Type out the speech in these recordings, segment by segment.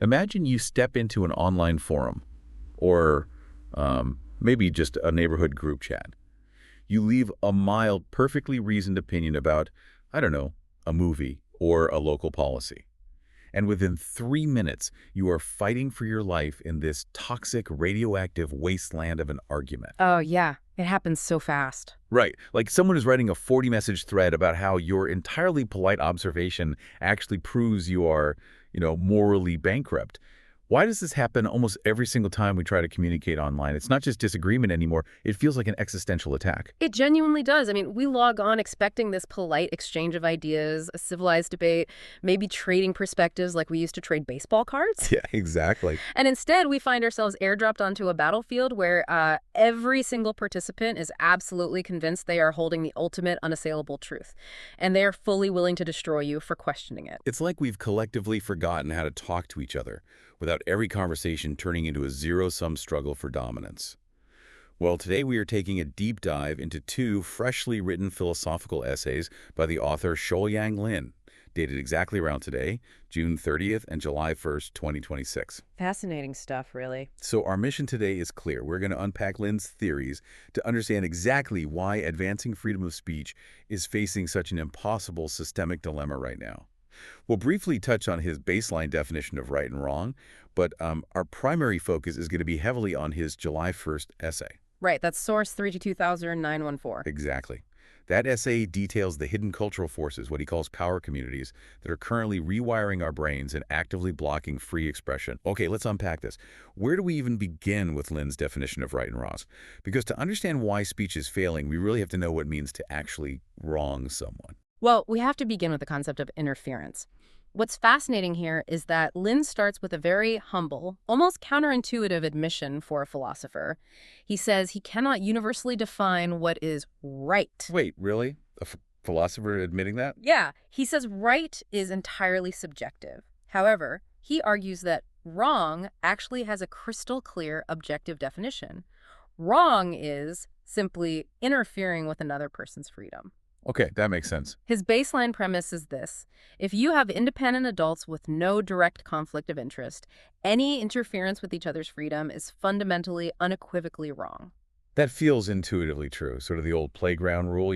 Imagine you step into an online forum or maybe just a neighborhood group chat. You leave a mild, perfectly reasoned opinion about, I don't know, a movie or a local policy. And within 3 minutes, you are fighting for your life in this toxic, radioactive wasteland of an argument. Oh, yeah. It happens so fast. Right, like someone is writing a 40-message thread about how your entirely polite observation actually proves you are, morally bankrupt. Why does this happen almost every single time we try to communicate online? It's not just disagreement anymore. It feels like an existential attack. It genuinely does. I mean, we log on expecting this polite exchange of ideas, a civilized debate, maybe trading perspectives like we used to trade baseball cards. Yeah, exactly. And instead, we find ourselves airdropped onto a battlefield where every single participant is absolutely convinced they are holding the ultimate unassailable truth. And they are fully willing to destroy you for questioning it. It's like we've collectively forgotten how to talk to each other without every conversation turning into a zero-sum struggle for dominance. Well, today we are taking a deep dive into two freshly written philosophical essays by the author Shouyang Lin, dated exactly around today, June 30th and July 1st, 2026. Fascinating stuff, really. So our mission today is clear. We're going to unpack Lin's theories to understand exactly why advancing freedom of speech is facing such an impossible systemic dilemma right now. We'll briefly touch on his baseline definition of right and wrong, but our primary focus is going to be heavily on his July 1st essay. Right, that's source 3200914. Exactly. That essay details the hidden cultural forces, what he calls power communities, that are currently rewiring our brains and actively blocking free expression. Okay, let's unpack this. Where do we even begin with Lin's definition of right and wrong? Because to understand why speech is failing, we really have to know what it means to actually wrong someone. Well, we have to begin with the concept of interference. What's fascinating here is that Lin starts with a very humble, almost counterintuitive admission for a philosopher. He says he cannot universally define what is right. Wait, really? A philosopher admitting that? Yeah, he says right is entirely subjective. However, he argues that wrong actually has a crystal clear objective definition. Wrong is simply interfering with another person's freedom. Okay, that makes sense. His baseline premise is this: if you have independent adults with no direct conflict of interest, any interference with each other's freedom is fundamentally, unequivocally wrong. That feels intuitively true. Sort of the old playground rule,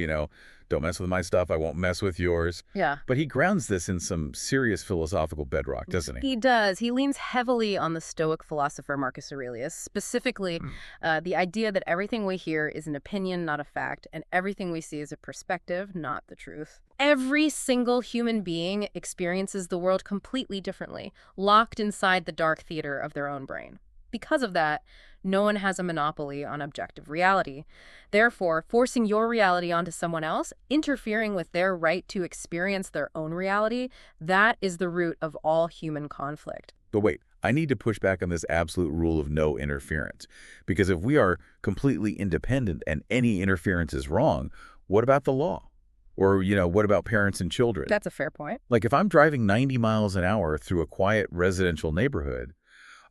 don't mess with my stuff, I won't mess with yours. Yeah. But he grounds this in some serious philosophical bedrock, doesn't he? He does. He leans heavily on the Stoic philosopher Marcus Aurelius, specifically the idea that everything we hear is an opinion, not a fact, and everything we see is a perspective, not the truth. Every single human being experiences the world completely differently, locked inside the dark theater of their own brain. Because of that, no one has a monopoly on objective reality. Therefore, forcing your reality onto someone else, interfering with their right to experience their own reality, that is the root of all human conflict. But wait, I need to push back on this absolute rule of no interference. Because if we are completely independent and any interference is wrong, what about the law? Or, what about parents and children? That's a fair point. Like if I'm driving 90 miles an hour through a quiet residential neighborhood,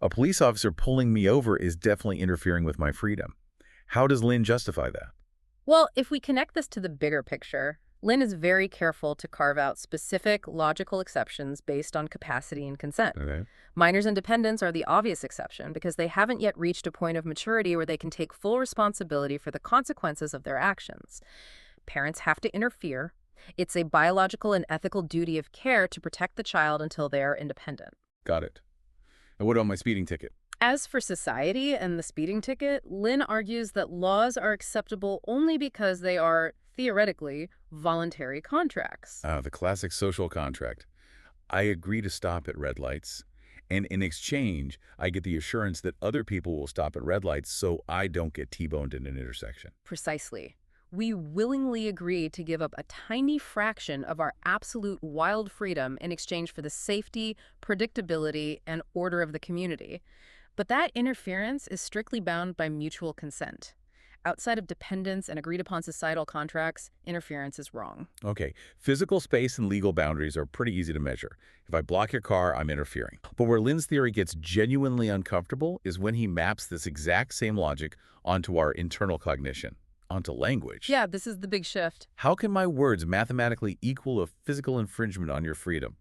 a police officer pulling me over is definitely interfering with my freedom. How does Lin justify that? Well, if we connect this to the bigger picture, Lin is very careful to carve out specific logical exceptions based on capacity and consent. Okay. Minors and dependents are the obvious exception because they haven't yet reached a point of maturity where they can take full responsibility for the consequences of their actions. Parents have to interfere. It's a biological and ethical duty of care to protect the child until they are independent. Got it. And what about my speeding ticket? As for society and the speeding ticket, Lin argues that laws are acceptable only because they are, theoretically, voluntary contracts. The classic social contract. I agree to stop at red lights, and in exchange, I get the assurance that other people will stop at red lights so I don't get T-boned in an intersection. Precisely. We willingly agree to give up a tiny fraction of our absolute wild freedom in exchange for the safety, predictability, and order of the community. But that interference is strictly bound by mutual consent. Outside of dependence and agreed-upon societal contracts, interference is wrong. Okay, physical space and legal boundaries are pretty easy to measure. If I block your car, I'm interfering. But where Lin's theory gets genuinely uncomfortable is when he maps this exact same logic onto our internal cognition. Onto language. Yeah, this is the big shift. How can my words mathematically equal a physical infringement on your freedom?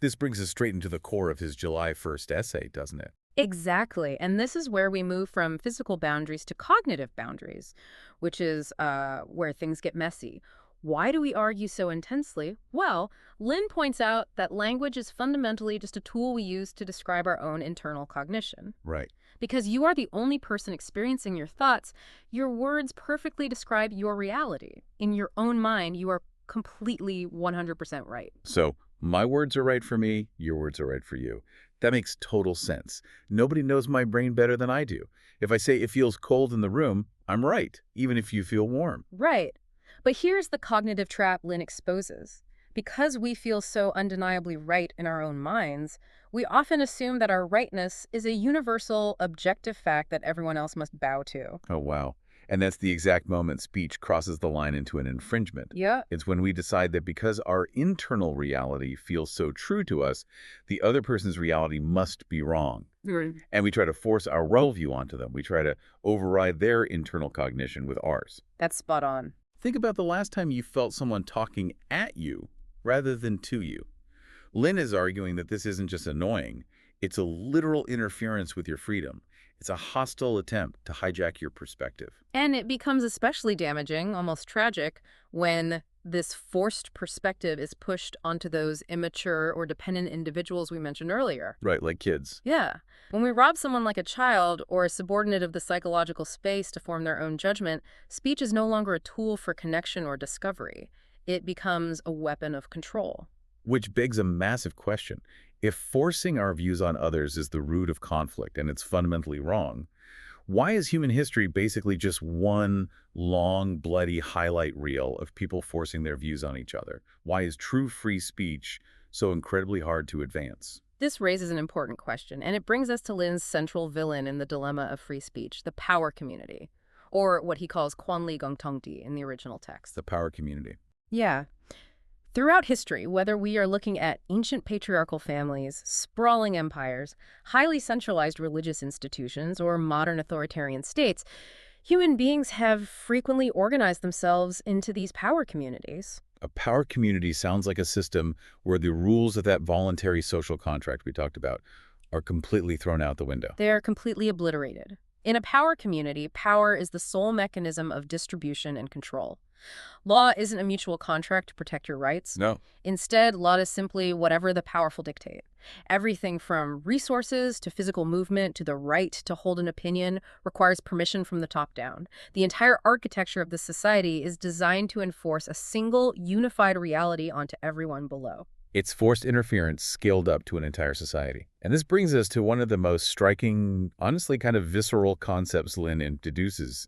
This brings us straight into the core of his July 1st essay, doesn't it? Exactly. And this is where we move from physical boundaries to cognitive boundaries, which is where things get messy. Why do we argue so intensely? Well, Lynn points out that language is fundamentally just a tool we use to describe our own internal cognition. Right. Because you are the only person experiencing your thoughts, your words perfectly describe your reality. In your own mind, you are completely 100% right. So my words are right for me, your words are right for you. That makes total sense. Nobody knows my brain better than I do. If I say it feels cold in the room, I'm right, even if you feel warm. Right. But here's the cognitive trap Lynn exposes. Because we feel so undeniably right in our own minds, we often assume that our rightness is a universal, objective fact that everyone else must bow to. Oh, wow. And that's the exact moment speech crosses the line into an infringement. Yeah. It's when we decide that because our internal reality feels so true to us, the other person's reality must be wrong. And we try to force our worldview onto them. We try to override their internal cognition with ours. That's spot on. Think about the last time you felt someone talking at you rather than to you. Lynn is arguing that this isn't just annoying. It's a literal interference with your freedom. It's a hostile attempt to hijack your perspective. And it becomes especially damaging, almost tragic, when this forced perspective is pushed onto those immature or dependent individuals we mentioned earlier. Right, like kids. Yeah. When we rob someone like a child or a subordinate of the psychological space to form their own judgment, speech is no longer a tool for connection or discovery. It becomes a weapon of control. Which begs a massive question. If forcing our views on others is the root of conflict and it's fundamentally wrong, why is human history basically just one long, bloody highlight reel of people forcing their views on each other? Why is true free speech so incredibly hard to advance? This raises an important question, and it brings us to Lynn's central villain in the dilemma of free speech, the power community, or what he calls Kwanli Gongtongdi in the original text. The power community. Yeah. Throughout history, whether we are looking at ancient patriarchal families, sprawling empires, highly centralized religious institutions, or modern authoritarian states, human beings have frequently organized themselves into these power communities. A power community sounds like a system where the rules of that voluntary social contract we talked about are completely thrown out the window. They're completely obliterated. In a power community, power is the sole mechanism of distribution and control. Law isn't a mutual contract to protect your rights. No. Instead, law is simply whatever the powerful dictate. Everything from resources to physical movement to the right to hold an opinion requires permission from the top down. The entire architecture of the society is designed to enforce a single, unified reality onto everyone below. It's forced interference scaled up to an entire society. And this brings us to one of the most striking, honestly kind of visceral concepts Lynn introduces,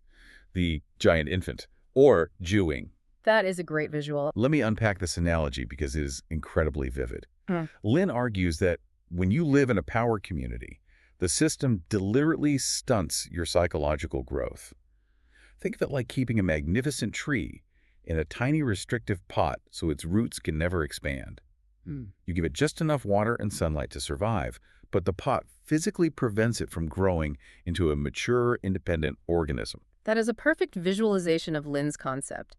the giant infant, or Jewing. That is a great visual. Let me unpack this analogy because it is incredibly vivid. Lynn argues that when you live in a power community, the system deliberately stunts your psychological growth. Think of it like keeping a magnificent tree in a tiny restrictive pot so its roots can never expand. You give it just enough water and sunlight to survive, but the pot physically prevents it from growing into a mature, independent organism. That is a perfect visualization of Lynn's concept.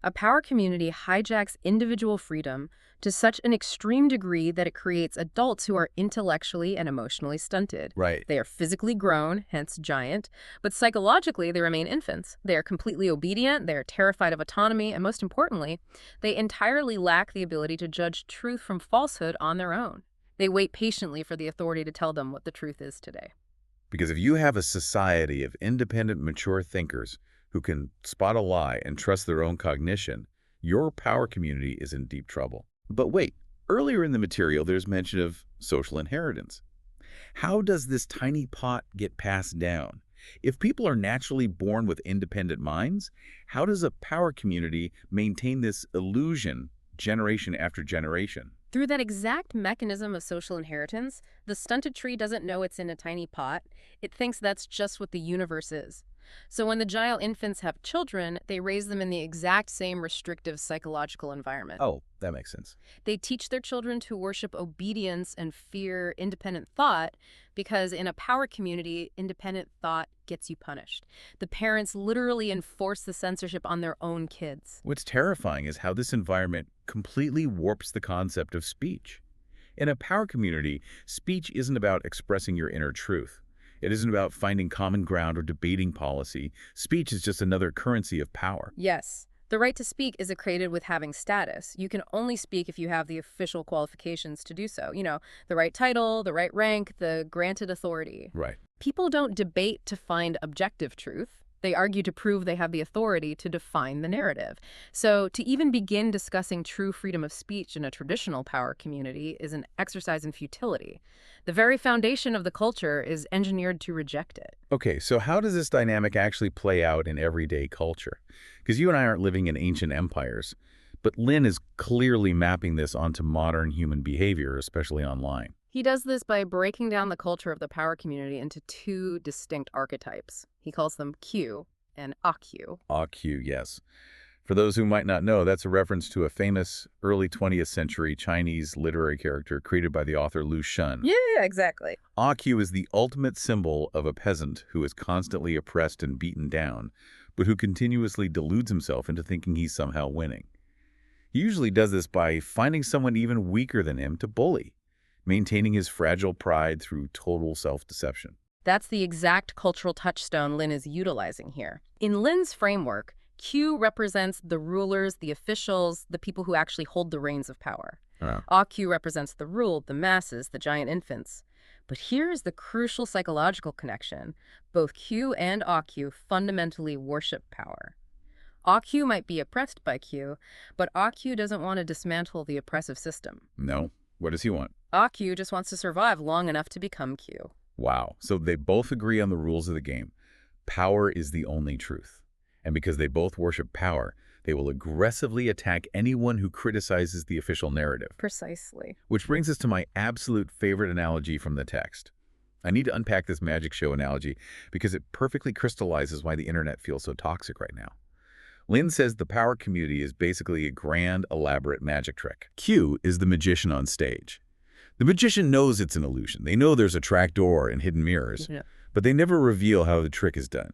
A power community hijacks individual freedom to such an extreme degree that it creates adults who are intellectually and emotionally stunted. Right. They are physically grown, hence giant, but psychologically they remain infants. They are completely obedient, they are terrified of autonomy, and most importantly, they entirely lack the ability to judge truth from falsehood on their own. They wait patiently for the authority to tell them what the truth is today. Because if you have a society of independent, mature thinkers who can spot a lie and trust their own cognition, your power community is in deep trouble. But wait, earlier in the material there's mention of social inheritance. How does this tiny pot get passed down? If people are naturally born with independent minds, how does a power community maintain this illusion generation after generation? Through that exact mechanism of social inheritance, the stunted tree doesn't know it's in a tiny pot. It thinks that's just what the universe is. So when the giant infants have children, they raise them in the exact same restrictive psychological environment. Oh, that makes sense. They teach their children to worship obedience and fear independent thought because in a power community, independent thought gets you punished. The parents literally enforce the censorship on their own kids. What's terrifying is how this environment completely warps the concept of speech. In a power community, speech isn't about expressing your inner truth. It isn't about finding common ground or debating policy. Speech is just another currency of power. Yes. The right to speak is equated with having status. You can only speak if you have the official qualifications to do so. The right title, the right rank, the granted authority. Right. People don't debate to find objective truth. They argue to prove they have the authority to define the narrative. So to even begin discussing true freedom of speech in a traditional power community is an exercise in futility. The very foundation of the culture is engineered to reject it. Okay, so how does this dynamic actually play out in everyday culture? Because you and I aren't living in ancient empires, but Lin is clearly mapping this onto modern human behavior, especially online. He does this by breaking down the culture of the power community into two distinct archetypes. He calls them Q and AQ. AQ, yes. For those who might not know, that's a reference to a famous early 20th century Chinese literary character created by the author Lu Xun. Yeah, exactly. AQ is the ultimate symbol of a peasant who is constantly oppressed and beaten down, but who continuously deludes himself into thinking he's somehow winning. He usually does this by finding someone even weaker than him to bully, maintaining his fragile pride through total self-deception. That's the exact cultural touchstone Lin is utilizing here. In Lin's framework, Q represents the rulers, the officials, the people who actually hold the reins of power. AQ represents the ruled, the masses, the giant infants. But here's the crucial psychological connection. Both Q and AQ fundamentally worship power. AQ might be oppressed by Q, but AQ doesn't want to dismantle the oppressive system. No. What does he want? AQ just wants to survive long enough to become Q. Wow. So they both agree on the rules of the game. Power is the only truth. And because they both worship power, they will aggressively attack anyone who criticizes the official narrative. Precisely. Which brings us to my absolute favorite analogy from the text. I need to unpack this magic show analogy because it perfectly crystallizes why the internet feels so toxic right now. Lin says the power community is basically a grand, elaborate magic trick. Q is the magician on stage. The magician knows it's an illusion. They know there's a trapdoor and hidden mirrors, but they never reveal how the trick is done.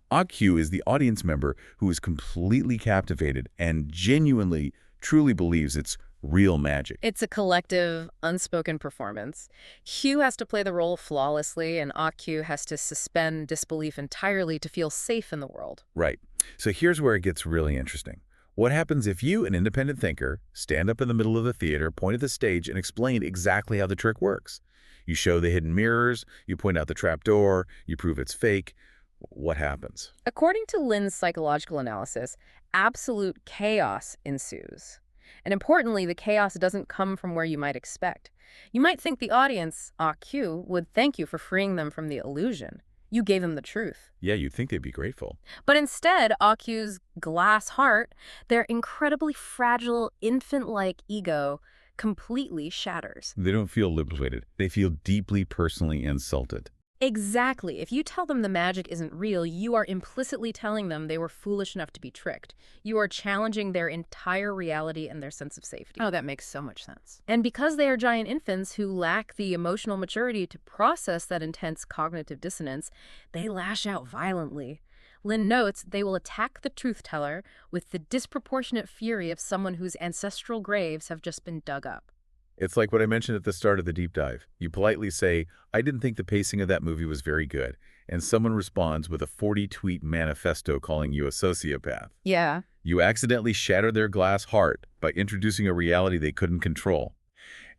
AQ is the audience member who is completely captivated and genuinely, truly believes it's real magic. It's a collective, unspoken performance. Q has to play the role flawlessly, and AQ has to suspend disbelief entirely to feel safe in the world. Right. So here's where it gets really interesting. What happens if you, an independent thinker, stand up in the middle of the theater, point at the stage, and explain exactly how the trick works? You show the hidden mirrors, you point out the trapdoor, you prove it's fake. What happens? According to Lin's psychological analysis, absolute chaos ensues. And importantly, the chaos doesn't come from where you might expect. You might think the audience, AQ, would thank you for freeing them from the illusion. You gave them the truth. Yeah, you'd think they'd be grateful. But instead, AQ's glass heart, their incredibly fragile, infant-like ego, completely shatters. They don't feel liberated. They feel deeply personally insulted. Exactly. If you tell them the magic isn't real, you are implicitly telling them they were foolish enough to be tricked. You are challenging their entire reality and their sense of safety. Oh, that makes so much sense. And because they are giant infants who lack the emotional maturity to process that intense cognitive dissonance, they lash out violently. Lin notes they will attack the truth teller with the disproportionate fury of someone whose ancestral graves have just been dug up. It's like what I mentioned at the start of the deep dive. You politely say, I didn't think the pacing of that movie was very good. And someone responds with a 40-tweet manifesto calling you a sociopath. Yeah. You accidentally shatter their glass heart by introducing a reality they couldn't control.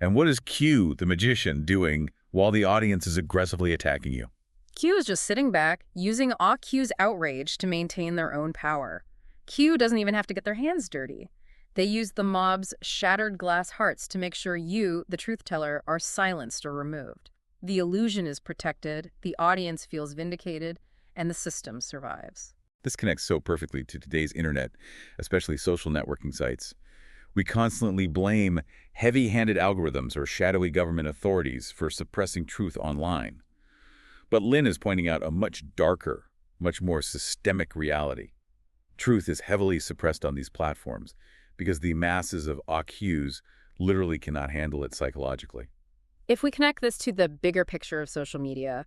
And what is Q, the magician, doing while the audience is aggressively attacking you? Q is just sitting back, using AQ's outrage to maintain their own power. Q doesn't even have to get their hands dirty. They use the mob's shattered glass hearts to make sure you, the truth teller, are silenced or removed. The illusion is protected, the audience feels vindicated, and the system survives. This connects so perfectly to today's internet, especially social networking sites. We constantly blame heavy-handed algorithms or shadowy government authorities for suppressing truth online. But Lin is pointing out a much darker, much more systemic reality. Truth is heavily suppressed on these platforms, because the masses of AQs literally cannot handle it psychologically. If we connect this to the bigger picture of social media,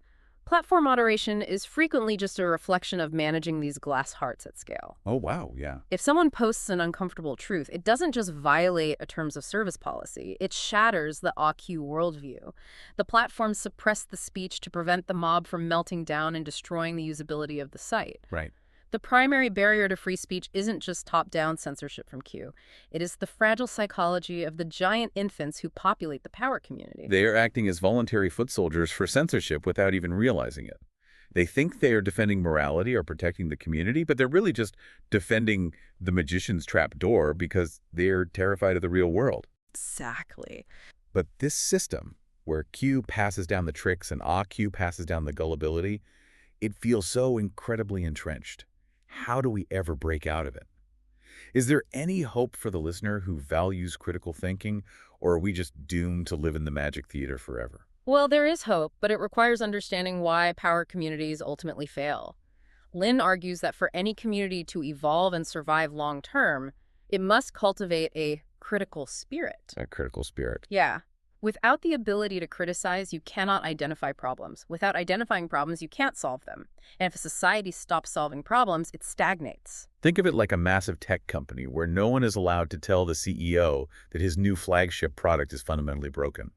Platform moderation is frequently just a reflection of managing these glass hearts at scale. Oh, wow, yeah. If someone posts an uncomfortable truth, it doesn't just violate a terms of service policy, it shatters the AQ worldview. The platforms suppress the speech to prevent the mob from melting down and destroying the usability of the site. Right. The primary barrier to free speech isn't just top-down censorship from Q. It is the fragile psychology of the giant infants who populate the power community. They are acting as voluntary foot soldiers for censorship without even realizing it. They think they are defending morality or protecting the community, but they're really just defending the magician's trap door because they're terrified of the real world. Exactly. But this system, where Q passes down the tricks and AQ passes down the gullibility, it feels so incredibly entrenched. How do we ever break out of it? Is there any hope for the listener who values critical thinking, or are we just doomed to live in the magic theater forever? Well, there is hope, but it requires understanding why power communities ultimately fail. Lynn argues that for any community to evolve and survive long-term, it must cultivate a critical spirit. A critical spirit. Yeah. Without the ability to criticize, you cannot identify problems. Without identifying problems, you can't solve them. And if a society stops solving problems, it stagnates. Think of it like a massive tech company where no one is allowed to tell the CEO that his new flagship product is fundamentally broken.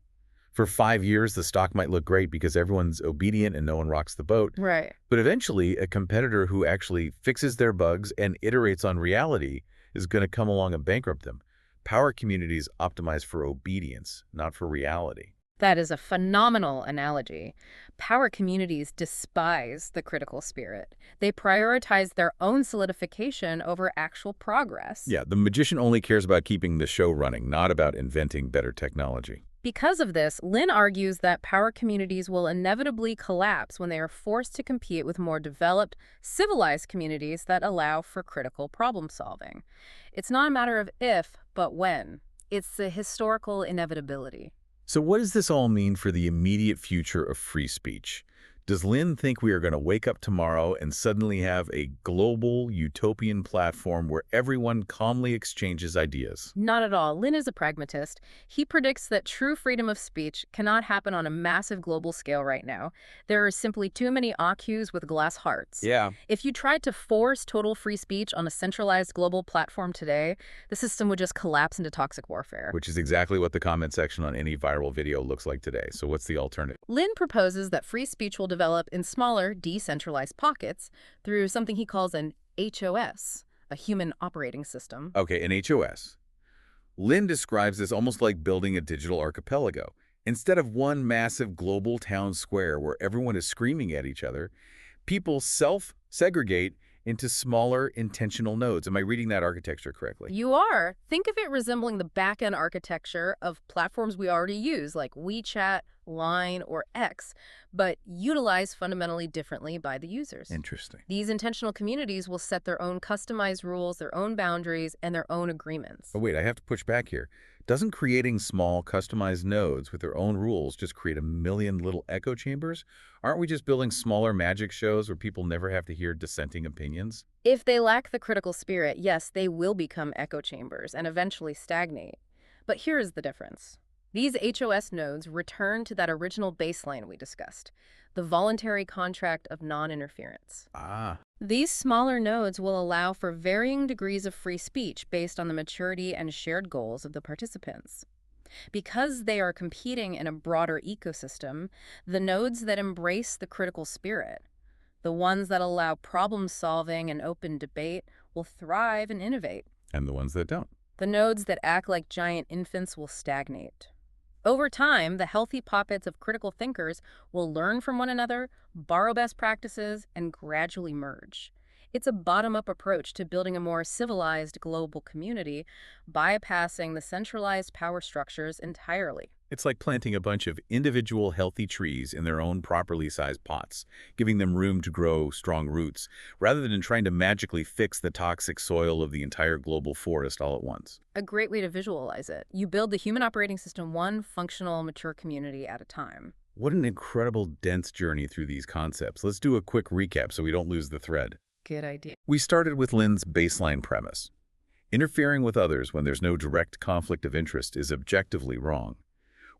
For 5 years, the stock might look great because everyone's obedient and no one rocks the boat. Right. But eventually, a competitor who actually fixes their bugs and iterates on reality is going to come along and bankrupt them. Power communities optimize for obedience, not for reality. That is a phenomenal analogy. Power communities despise the critical spirit. They prioritize their own solidification over actual progress. Yeah, the magician only cares about keeping the show running, not about inventing better technology. Because of this, Lynn argues that power communities will inevitably collapse when they are forced to compete with more developed, civilized communities that allow for critical problem solving. It's not a matter of if, but when. It's the historical inevitability. So what does this all mean for the immediate future of free speech? Does Lynn think we are going to wake up tomorrow and suddenly have a global, utopian platform where everyone calmly exchanges ideas? Not at all. Lynn is a pragmatist. He predicts that true freedom of speech cannot happen on a massive global scale right now. There are simply too many AQs with glass hearts. Yeah. If you tried to force total free speech on a centralized global platform today, the system would just collapse into toxic warfare. Which is exactly what the comment section on any viral video looks like today. So what's the alternative? Lynn proposes that free speech will develop in smaller, decentralized pockets through something he calls an HOS, a human operating system. Okay, an HOS. Lynn describes this almost like building a digital archipelago. Instead of one massive global town square where everyone is screaming at each other, people self-segregate into smaller intentional nodes. Am I reading that architecture correctly? You are. Think of it resembling the back-end architecture of platforms we already use, like WeChat, Line, or X, but utilized fundamentally differently by the users. Interesting. These intentional communities will set their own customized rules, their own boundaries, and their own agreements. Oh, wait, I have to push back here. Doesn't creating small, customized nodes with their own rules just create a million little echo chambers? Aren't we just building smaller magic shows where people never have to hear dissenting opinions? If they lack the critical spirit, yes, they will become echo chambers and eventually stagnate. But here is the difference. These HOS nodes return to that original baseline we discussed, the voluntary contract of non-interference. Ah. These smaller nodes will allow for varying degrees of free speech based on the maturity and shared goals of the participants. Because they are competing in a broader ecosystem, the nodes that embrace the critical spirit, the ones that allow problem solving and open debate, will thrive and innovate. And the ones that don't. The nodes that act like giant infants will stagnate. Over time, the healthy pockets of critical thinkers will learn from one another, borrow best practices, and gradually merge. It's a bottom-up approach to building a more civilized global community, bypassing the centralized power structures entirely. It's like planting a bunch of individual healthy trees in their own properly sized pots, giving them room to grow strong roots, rather than trying to magically fix the toxic soil of the entire global forest all at once. A great way to visualize it. You build the human operating system one functional, mature community at a time. What an incredible, dense journey through these concepts. Let's do a quick recap so we don't lose the thread. Good idea. We started with Lynn's baseline premise. Interfering with others when there's no direct conflict of interest is objectively wrong.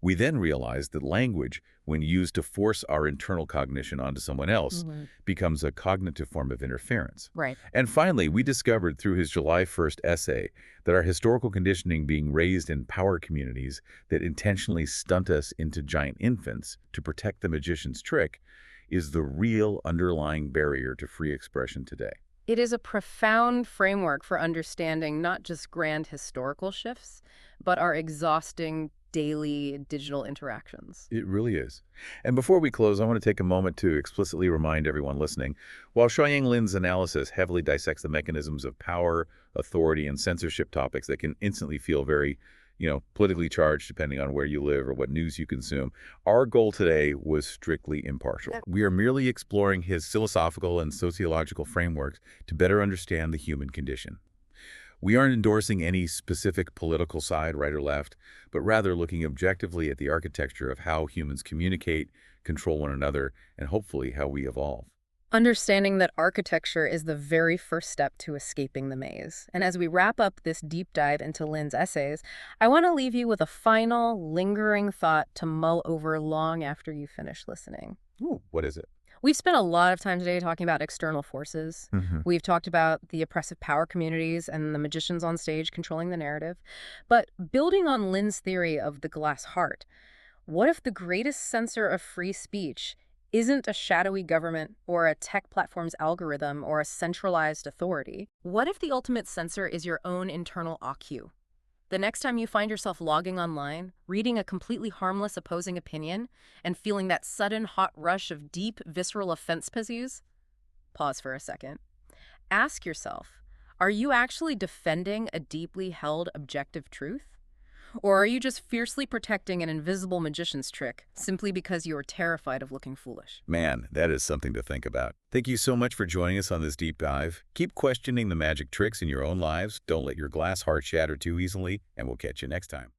We then realize that language, when used to force our internal cognition onto someone else, Mhm. becomes a cognitive form of interference. Right. And finally, we discovered through his July 1st essay that our historical conditioning being raised in power communities that intentionally stunt us into giant infants to protect the magician's trick is the real underlying barrier to free expression today. It is a profound framework for understanding not just grand historical shifts, but our exhausting daily digital interactions. It really is. And before we close, I want to take a moment to explicitly remind everyone listening, while Xiaoyang Lin's analysis heavily dissects the mechanisms of power, authority, and censorship topics that can instantly feel very, politically charged depending on where you live or what news you consume, our goal today was strictly impartial. We are merely exploring his philosophical and sociological frameworks to better understand the human condition. We aren't endorsing any specific political side, right or left, but rather looking objectively at the architecture of how humans communicate, control one another, and hopefully how we evolve. Understanding that architecture is the very first step to escaping the maze. And as we wrap up this deep dive into Lin's essays, I want to leave you with a final, lingering thought to mull over long after you finish listening. Ooh, what is it? We've spent a lot of time today talking about external forces. Hmm. We've talked about the oppressive power communities and the magicians on stage controlling the narrative. But building on Lin's theory of the glass heart, what if the greatest censor of free speech isn't a shadowy government or a tech platform's algorithm or a centralized authority? What if the ultimate censor is your own internal AQ? The next time you find yourself logging online, reading a completely harmless opposing opinion, and feeling that sudden hot rush of deep, visceral offense pursues, pause for a second. Ask yourself, are you actually defending a deeply held objective truth? Or are you just fiercely protecting an invisible magician's trick simply because you are terrified of looking foolish? Man, that is something to think about. Thank you so much for joining us on this deep dive. Keep questioning the magic tricks in your own lives. Don't let your glass heart shatter too easily, and we'll catch you next time.